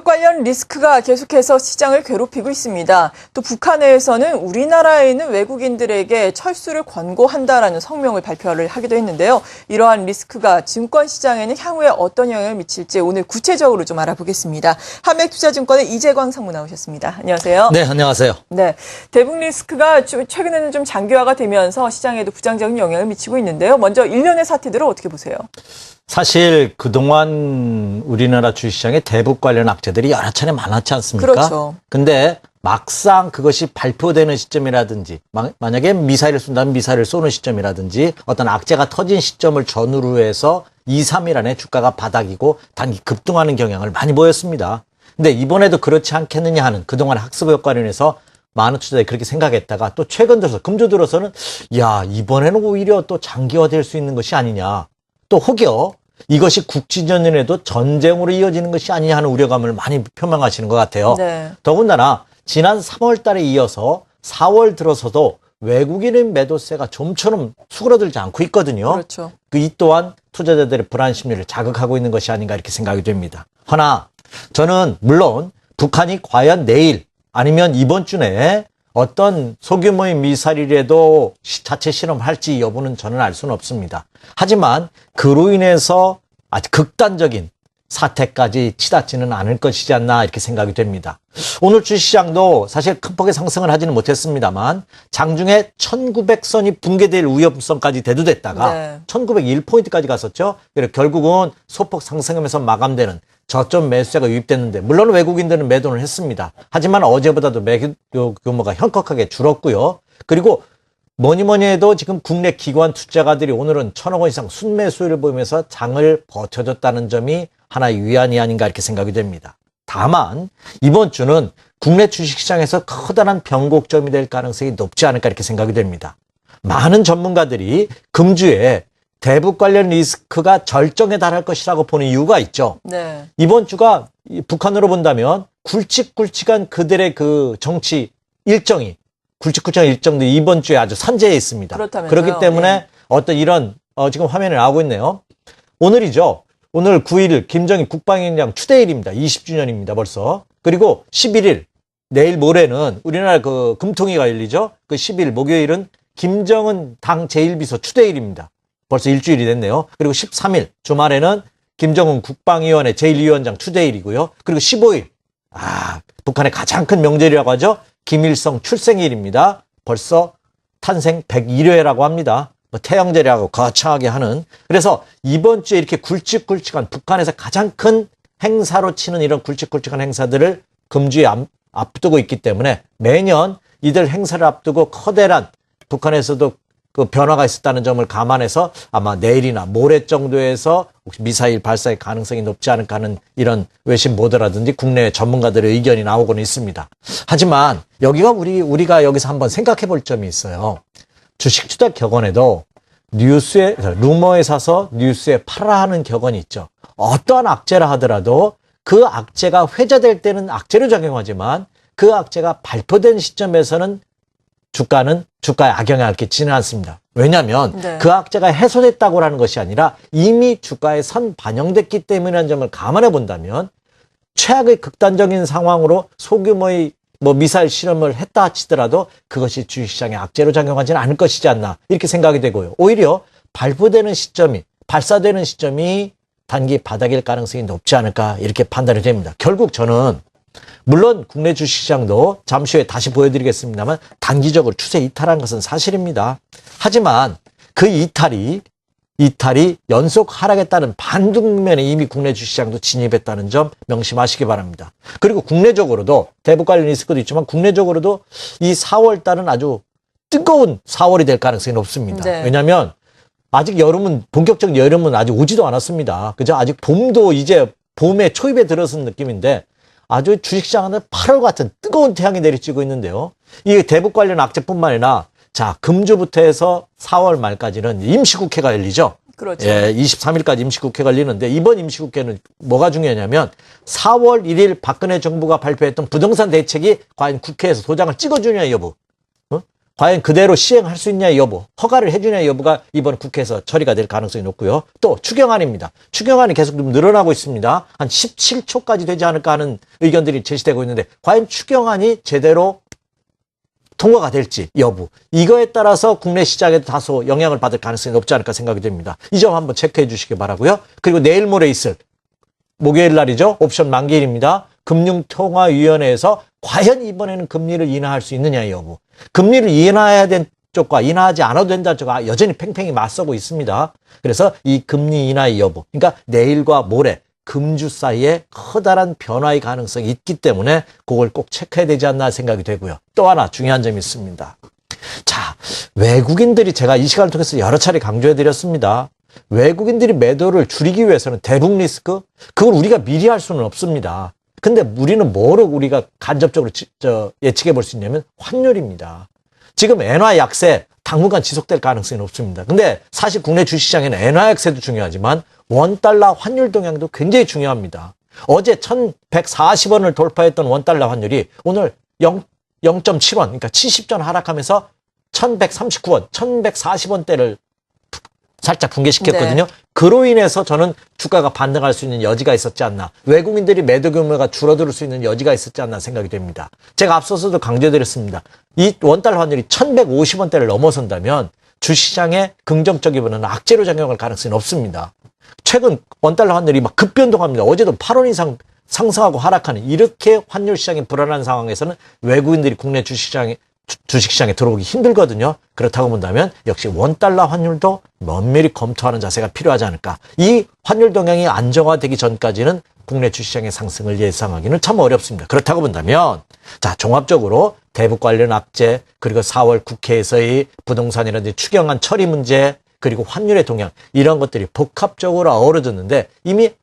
관련 리스크가 계속해서 시장을 괴롭히고 있습니다. 또 북한 내에서는 우리나라에 있는 외국인들에게 철수를 권고한다라는 성명을 발표를 하기도 했는데요. 이러한 리스크가 증권 시장에는 향후에 어떤 영향을 미칠지 오늘 구체적으로 좀 알아보겠습니다. 한맥투자증권의 이재광 상무 나오셨습니다. 안녕하세요. 네, 안녕하세요. 네, 대북 리스크가 최근에는 좀 장기화가 되면서 시장에도 부정적인 영향을 미치고 있는데요. 먼저 일련의 사태들을 어떻게 보세요? 사실 그동안 우리나라 주식시장에 대북 관련 악재들이 여러 차례 많았지 않습니까? 그렇죠. 근데 막상 그것이 발표되는 시점이라든지 만약에 미사일을 쏜다면 미사일을 쏘는 시점이라든지 어떤 악재가 터진 시점을 전후로 해서 2, 3일 안에 주가가 바닥이고 단기 급등하는 경향을 많이 보였습니다. 근데 이번에도 그렇지 않겠느냐 하는 그동안 학습 효과로 인해서 많은 투자자들이 그렇게 생각했다가 또 최근 들어서 금주 들어서는 야, 이번에는 오히려 또 장기화될 수 있는 것이 아니냐. 또 혹여 이것이 국지전연에도 전쟁으로 이어지는 것이 아니냐 하는 우려감을 많이 표명하시는 것 같아요. 네. 더군다나 지난 3월 달에 이어서 4월 들어서도 외국인의 매도세가 좀처럼 수그러들지 않고 있거든요. 그렇죠. 이 또한 투자자들의 불안 심리를 자극하고 있는 것이 아닌가 이렇게 생각이 됩니다. 허나 저는 물론 북한이 과연 내일 아니면 이번 주 내에 어떤 소규모의 미사일이라도 자체 실험할지 여부는 저는 알 수는 없습니다. 하지만 그로 인해서 아주 극단적인 사태까지 치닫지는 않을 것이지 않나 이렇게 생각이 됩니다. 오늘 주시장도 사실 큰 폭의 상승을 하지는 못했습니다만 장중에 1900선이 붕괴될 위험성까지 대두됐다가 네. 1901포인트까지 갔었죠. 그래서 결국은 소폭 상승하면서 마감되는 저점 매수세가 유입됐는데 물론 외국인들은 매도를 했습니다. 하지만 어제보다도 매도 규모가 현격하게 줄었고요. 그리고 뭐니 해도 지금 국내 기관 투자가들이 오늘은 1,000억 원 이상 순매수를 보이면서 장을 버텨줬다는 점이 하나의 위안이 아닌가 이렇게 생각이 됩니다. 다만 이번 주는 국내 주식시장에서 커다란 변곡점이 될 가능성이 높지 않을까 이렇게 생각이 됩니다. 많은 전문가들이 금주에 대북 관련 리스크가 절정에 달할 것이라고 보는 이유가 있죠. 네. 이번 주가 북한으로 본다면 굵직굵직한 그들의 그 정치 일정이 굵직굵직한 일정도 이번 주에 아주 선제해 있습니다. 그렇다면서요. 그렇기 때문에 예. 어떤 이런 지금 화면에 나오고 있네요. 오늘이죠. 오늘 9일 김정일 국방위원장 추대일입니다. 20주년입니다. 벌써. 그리고 11일 내일 모레는 우리나라 그 금통위가 열리죠. 그 10일 목요일은 김정은 당 제1비서 추대일입니다. 벌써 일주일이 됐네요. 그리고 13일 주말에는 김정은 국방위원회 제1위원장 추대일이고요. 그리고 15일 북한의 가장 큰 명절이라고 하죠. 김일성 출생일입니다. 벌써 탄생 101회라고 합니다. 태양절이라고 거창하게 하는. 그래서 이번 주에 이렇게 굵직굵직한 북한에서 가장 큰 행사로 치는 이런 굵직굵직한 행사들을 금주에 앞두고 있기 때문에 매년 이들 행사를 앞두고 커다란 북한에서도 그 변화가 있었다는 점을 감안해서 아마 내일이나 모레 정도에서 혹시 미사일 발사의 가능성이 높지 않을까 하는 이런 외신 보도라든지 국내 전문가들의 의견이 나오고는 있습니다. 하지만 여기가 우리가 여기서 한번 생각해 볼 점이 있어요. 주식 투자 격언에도 루머에 사서 뉴스에 팔아 하는 격언이 있죠. 어떠한 악재라 하더라도 그 악재가 회자될 때는 악재로 작용하지만 그 악재가 발표된 시점에서는 주가에 악영향을 끼치지는 않습니다. 왜냐하면 네. 그 악재가 해소됐다고 하는 것이 아니라 이미 주가에 선 반영됐기 때문이라는 점을 감안해 본다면 최악의 극단적인 상황으로 소규모의 미사일 실험을 했다 치더라도 그것이 주식시장에 악재로 작용하지는 않을 것이지 않나 이렇게 생각이 되고요. 오히려 발사되는 시점이 단기 바닥일 가능성이 높지 않을까 이렇게 판단이 됩니다. 결국 저는 물론 국내 주식시장도 잠시 후에 다시 보여드리겠습니다만 단기적으로 추세 이탈한 것은 사실입니다. 하지만 그 이탈이 연속 하락에 따른 반등면에 이미 국내 주식시장도 진입했다는 점 명심하시기 바랍니다. 그리고 국내적으로도 대북 관련 리스크도 있지만 국내적으로도 이 4월 달은 아주 뜨거운 4월이 될 가능성이 높습니다. 네. 왜냐하면 아직 본격적인 여름은 아직 오지도 않았습니다. 그죠? 아직 봄도 이제 봄의 초입에 들어선 느낌인데 아주 주식시장은 8월 같은 뜨거운 태양이 내리쬐고 있는데요. 이 대북 관련 악재뿐만 아니라 금주부터 해서 4월 말까지는 임시국회가 열리죠. 그렇죠. 예, 23일까지 임시국회가 열리는데 이번 임시국회는 뭐가 중요하냐면 4월 1일 박근혜 정부가 발표했던 부동산 대책이 과연 국회에서 도장을 찍어주냐 여부. 과연 그대로 시행할 수 있냐 여부, 허가를 해주냐 여부가 이번 국회에서 처리가 될 가능성이 높고요. 또 추경안입니다. 추경안이 계속 좀 늘어나고 있습니다. 한 17초까지 되지 않을까 하는 의견들이 제시되고 있는데 과연 추경안이 제대로 통과가 될지 여부, 이거에 따라서 국내 시장에도 다소 영향을 받을 가능성이 높지 않을까 생각이 됩니다. 이 점 한번 체크해 주시기 바라고요. 그리고 내일 모레 있을 목요일 날이죠. 옵션 만기일입니다. 금융통화위원회에서 과연 이번에는 금리를 인하할 수 있느냐 여부, 금리를 인하해야 된 쪽과 인하하지 않아도 된다는 쪽과 여전히 팽팽히 맞서고 있습니다. 그래서 이 금리 인하의 여부, 그러니까 내일과 모레 금주 사이에 커다란 변화의 가능성이 있기 때문에 그걸 꼭 체크해야 되지 않나 생각이 되고요. 또 하나 중요한 점이 있습니다. 자, 외국인들이 제가 이 시간을 통해서 여러 차례 강조해 드렸습니다. 외국인들이 매도를 줄이기 위해서는 대북 리스크, 그걸 우리가 미리 할 수는 없습니다. 근데 우리는 뭐로 우리가 간접적으로 예측해 볼 수 있냐면 환율입니다. 지금 엔화 약세 당분간 지속될 가능성이 높습니다. 근데 사실 국내 주식시장에는 엔화 약세도 중요하지만 원달러 환율 동향도 굉장히 중요합니다. 어제 1140원을 돌파했던 원달러 환율이 오늘 0.7원, 그러니까 70전 하락하면서 1139원, 1140원대를 살짝 붕괴시켰거든요. 네. 그로 인해서 저는 주가가 반등할 수 있는 여지가 있었지 않나, 외국인들이 매도 규모가 줄어들 수 있는 여지가 있었지 않나 생각이 됩니다. 제가 앞서서도 강조드렸습니다. 이 원달러 환율이 1150원대를 넘어선다면 주시장에 긍정적이보다는 악재로 작용할 가능성이 높습니다. 최근 원달러 환율이 막 급변동합니다. 어제도 8원 이상 상승하고 하락하는, 이렇게 환율 시장이 불안한 상황에서는 외국인들이 국내 주식시장에 들어오기 힘들거든요. 그렇다고 본다면 역시 원달러 환율도 면밀히 검토하는 자세가 필요하지 않을까. 이 환율 동향이 안정화되기 전까지는 국내 주식시장의 상승을 예상하기는 참 어렵습니다. 그렇다고 본다면 자, 종합적으로 대북 관련 악재, 그리고 4월 국회에서의 부동산이라든지 추경안 처리 문제, 그리고 환율의 동향, 이런 것들이 복합적으로 어우러졌는데 이미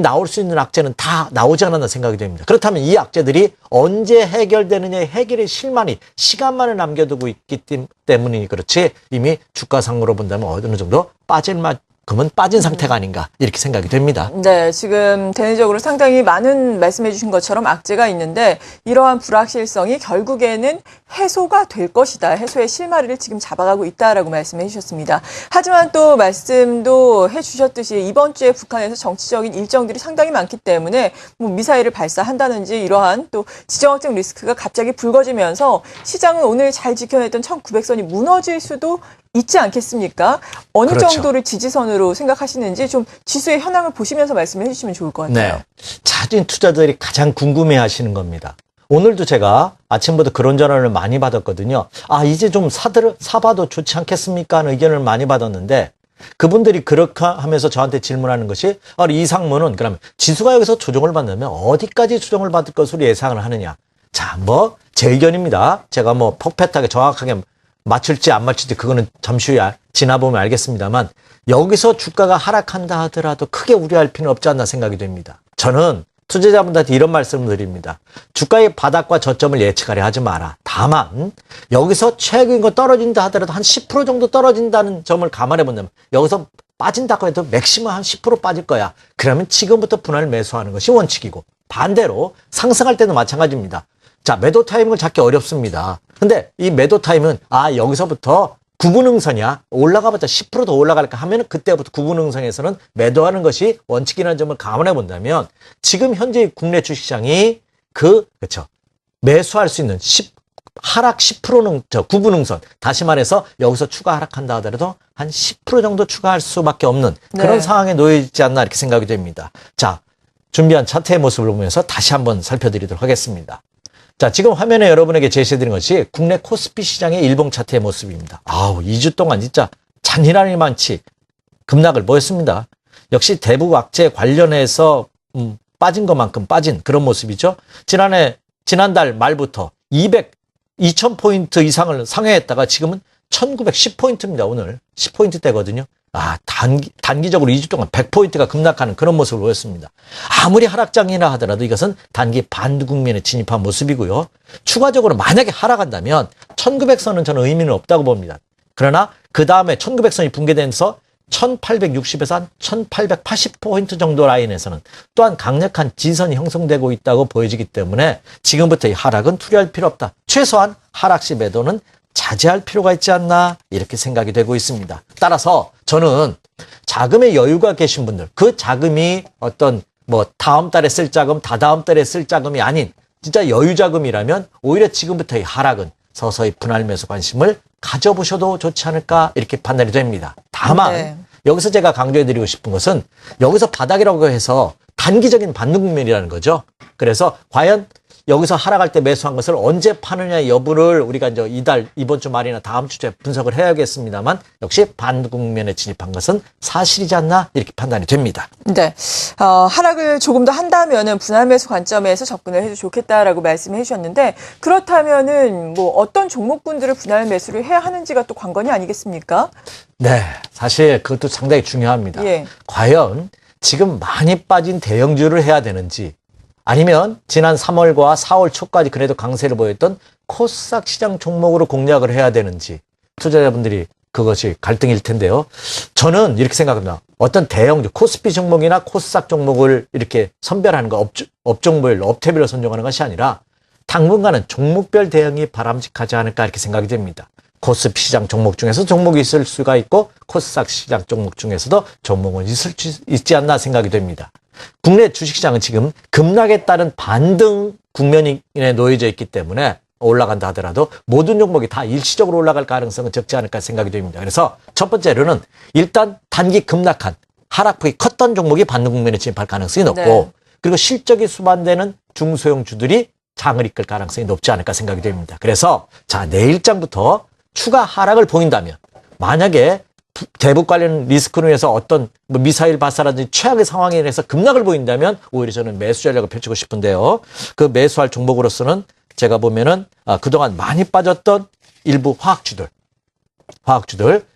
나올 수 있는 악재는 다 나오지 않았나 생각이 됩니다. 그렇다면 이 악재들이 언제 해결되느냐의 해결의 실만이 시간만을 남겨두고 있기 때문이니 그렇지, 이미 주가상으로 본다면 어느 정도 빠질 만큼은 빠진 상태가 아닌가 이렇게 생각이 됩니다. 네, 지금 대내적으로 상당히 많은 말씀해 주신 것처럼 악재가 있는데 이러한 불확실성이 결국에는 해소가 될 것이다. 해소의 실마리를 지금 잡아가고 있다라고 말씀해 주셨습니다. 하지만 또 말씀도 해 주셨듯이 이번 주에 북한에서 정치적인 일정들이 상당히 많기 때문에 뭐 미사일을 발사한다든지 이러한 또 지정학적 리스크가 갑자기 불거지면서 시장은 오늘 잘 지켜냈던 1900선이 무너질 수도 있지 않겠습니까? 어느 그렇죠. 정도를 지지선으로 생각하시는지 좀 지수의 현황을 보시면서 말씀을 해주시면 좋을 것 같아요. 네, 자진 투자자들이 가장 궁금해하시는 겁니다. 오늘도 제가 아침부터 그런 전화를 많이 받았거든요. 아, 이제 좀 사봐도 좋지 않겠습니까? 하는 의견을 많이 받았는데 그분들이 그렇게 하면서 저한테 질문하는 것이 이 상무는 그러면 지수가 여기서 조정을 받는다면 어디까지 조정을 받을 것으로 예상을 하느냐. 자, 제 의견입니다. 제가 퍼펙트하게 정확하게 맞출지 안 맞출지 그거는 잠시 후에 지나보면 알겠습니다만 여기서 주가가 하락한다 하더라도 크게 우려할 필요는 없지 않나 생각이 됩니다. 저는 투자자분들한테 이런 말씀을 드립니다. 주가의 바닥과 저점을 예측하려 하지 마라. 다만 여기서 최근거 떨어진다 하더라도 한 10% 정도 떨어진다는 점을 감안해 본다면 여기서 빠진다고 해도 맥시멈 한 10% 빠질 거야. 그러면 지금부터 분할 매수하는 것이 원칙이고, 반대로 상승할 때도 마찬가지입니다. 자, 매도 타이밍을 잡기 어렵습니다. 근데 이 매도 타이밍은 여기서부터 구분응선이야. 올라가봤자 10% 더 올라갈까 하면 그때부터 구분응선에서는 매도하는 것이 원칙이라는 점을 감안해 본다면 지금 현재 국내 주식시장이 그렇죠. 매수할 수 있는 하락 10%는 구분응선. 다시 말해서 여기서 추가 하락한다 하더라도 한 10% 정도 추가할 수밖에 없는 그런 네. 상황에 놓여 있지 않나 이렇게 생각이 됩니다. 자, 준비한 차트의 모습을 보면서 다시 한번 살펴드리도록 하겠습니다. 자, 지금 화면에 여러분에게 제시해드린 것이 국내 코스피 시장의 일봉 차트의 모습입니다. 2주 동안 진짜 잔인하니 많지 급락을 보였습니다. 역시 대북 악재 관련해서 빠진 것만큼 빠진 그런 모습이죠. 지난달 말부터 2000포인트 이상을 상회했다가 지금은 1910포인트입니다. 오늘 10포인트대거든요. 단기적으로 2주 동안 100포인트가 급락하는 그런 모습을 보였습니다. 아무리 하락장이라 하더라도 이것은 단기 반등 국면에 진입한 모습이고요. 추가적으로 만약에 하락한다면 1900선은 저는 의미는 없다고 봅니다. 그러나 그 다음에 1900선이 붕괴되면서 1860에서 한 1880포인트 정도 라인에서는 또한 강력한 지선이 형성되고 있다고 보여지기 때문에 지금부터 이 하락은 투려할 필요 없다. 최소한 하락 시 매도는 자제할 필요가 있지 않나 이렇게 생각이 되고 있습니다. 따라서 저는 자금에 여유가 계신 분들, 그 자금이 어떤 뭐 다음 달에 쓸 자금, 다다음 달에 쓸 자금이 아닌 진짜 여유 자금이라면 오히려 지금부터 이 하락은 서서히 분할 매수 관심을 가져보셔도 좋지 않을까 이렇게 판단이 됩니다. 다만 네. 여기서 제가 강조해드리고 싶은 것은 여기서 바닥이라고 해서 단기적인 반등 국면이라는 거죠. 그래서 과연 여기서 하락할 때 매수한 것을 언제 파느냐 여부를 우리가 이제 이번 주 말이나 다음 주에 분석을 해야겠습니다만 역시 반등 국면에 진입한 것은 사실이지 않나 이렇게 판단이 됩니다. 네. 하락을 조금 더 한다면은 분할 매수 관점에서 접근을 해도 좋겠다라고 말씀해 주셨는데 그렇다면은 뭐 어떤 종목군들을 분할 매수를 해야 하는지가 또 관건이 아니겠습니까? 네. 사실 그것도 상당히 중요합니다. 예. 과연 지금 많이 빠진 대형주를 해야 되는지 아니면 지난 3월과 4월 초까지 그래도 강세를 보였던 코스닥 시장 종목으로 공략을 해야 되는지 투자자분들이 그것이 갈등일 텐데요. 저는 이렇게 생각합니다. 어떤 대형주, 코스피 종목이나 코스닥 종목을 이렇게 선별하는 거, 업종별, 업태별로 선정하는 것이 아니라 당분간은 종목별 대응이 바람직하지 않을까 이렇게 생각이 됩니다. 코스피 시장 종목 중에서 종목이 있을 수가 있고 코스닥 시장 종목 중에서도 종목은 있지 않나 생각이 됩니다. 국내 주식시장은 지금 급락에 따른 반등 국면에 놓여져 있기 때문에 올라간다 하더라도 모든 종목이 다 일시적으로 올라갈 가능성은 적지 않을까 생각이 됩니다. 그래서 첫 번째로는 일단 단기 급락한 하락폭이 컸던 종목이 반등 국면에 진입할 가능성이 높고 네. 그리고 실적이 수반되는 중소형주들이 장을 이끌 가능성이 높지 않을까 생각이 됩니다. 그래서 자 내일장부터 추가 하락을 보인다면 만약에 대북 관련 리스크로 인해서 어떤 미사일 발사라든지 최악의 상황에 인해서 급락을 보인다면 오히려 저는 매수 전략을 펼치고 싶은데요. 그 매수할 종목으로서는 제가 보면은 그동안 많이 빠졌던 일부 화학주들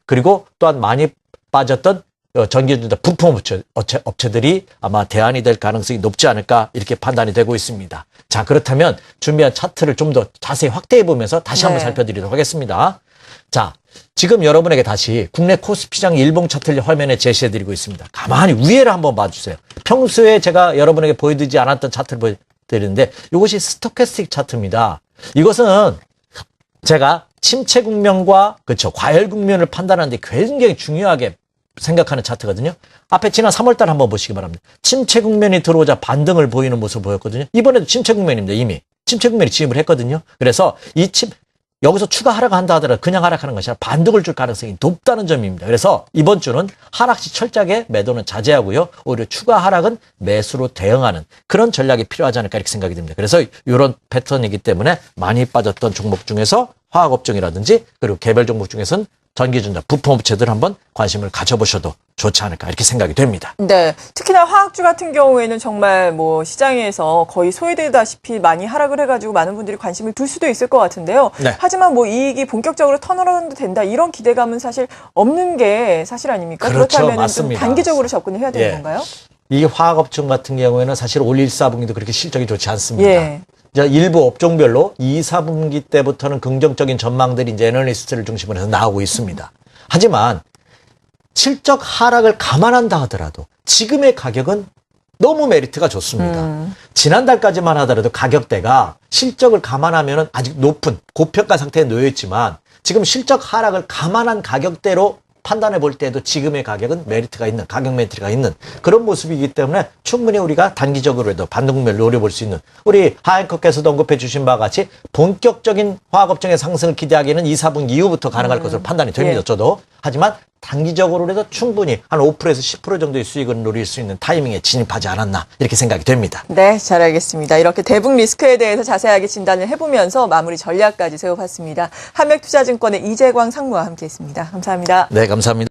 그리고 또한 많이 빠졌던 전기전자 부품 업체들이 아마 대안이 될 가능성이 높지 않을까 이렇게 판단이 되고 있습니다. 자 그렇다면 준비한 차트를 좀 더 자세히 확대해 보면서 다시 한번 살펴드리도록 하겠습니다. 자, 지금 여러분에게 다시 국내 코스피 시장 일봉 차트를 화면에 제시해드리고 있습니다. 가만히 위에를 한번 봐주세요. 평소에 제가 여러분에게 보여드리지 않았던 차트를 보여드리는데 이것이 스토캐스틱 차트입니다. 이것은 제가 침체 국면과 그렇죠 과열 국면을 판단하는데 굉장히 중요하게 생각하는 차트거든요. 앞에 지난 3월달 한번 보시기 바랍니다. 침체 국면이 들어오자 반등을 보이는 모습을 보였거든요. 이번에도 침체 국면입니다. 이미 침체 국면이 진입을 했거든요. 그래서 여기서 추가 하락을 한다 하더라도 그냥 하락하는 것이 아니라 반등을 줄 가능성이 높다는 점입니다. 그래서 이번 주는 하락 시 철저하게 매도는 자제하고요. 오히려 추가 하락은 매수로 대응하는 그런 전략이 필요하지 않을까 이렇게 생각이 듭니다. 그래서 이런 패턴이기 때문에 많이 빠졌던 종목 중에서 화학업종이라든지 그리고 개별 종목 중에서는 전기전자 부품업체들 한번 관심을 가져보셔도 좋지 않을까 이렇게 생각이 됩니다. 네, 특히나 화학주 같은 경우에는 정말 뭐 시장에서 거의 소외되다시피 많이 하락을 해가지고 많은 분들이 관심을 둘 수도 있을 것 같은데요. 네. 하지만 뭐 이익이 본격적으로 턴어라운드 된다 이런 기대감은 사실 없는 게 사실 아닙니까? 그렇죠, 그렇다면 좀 맞습니다. 단기적으로 접근을 해야 되는 예. 건가요? 이 화학업종 같은 경우에는 사실 올 1, 4분기도 그렇게 실적이 좋지 않습니다. 예. 일부 업종별로 2, 4분기 때부터는 긍정적인 전망들이 이제 애널리스트를 중심으로 해서 나오고 있습니다. 하지만 실적 하락을 감안한다 하더라도 지금의 가격은 너무 메리트가 좋습니다. 지난달까지만 하더라도 가격대가 실적을 감안하면 아직 높은 고평가 상태에 놓여 있지만 지금 실적 하락을 감안한 가격대로 판단해 볼 때도 지금의 가격은 메리트가 있는, 가격 메리트가 있는 그런 모습이기 때문에 충분히 우리가 단기적으로라도 반등 국면을 노려볼 수 있는 우리 하앵커께서도 언급해 주신 바와 같이 본격적인 화학업종의 상승을 기대하기에는 2, 4분기 이후부터 가능할 것으로 판단이 됩니다. 예. 저도. 하지만 단기적으로라도 충분히 한 5%에서 10% 정도의 수익을 노릴 수 있는 타이밍에 진입하지 않았나 이렇게 생각이 됩니다. 네, 잘 알겠습니다. 이렇게 대북 리스크에 대해서 자세하게 진단을 해보면서 마무리 전략까지 세워봤습니다. 한맥투자증권의 이재광 상무와 함께했습니다. 감사합니다. 네, 감사합니다.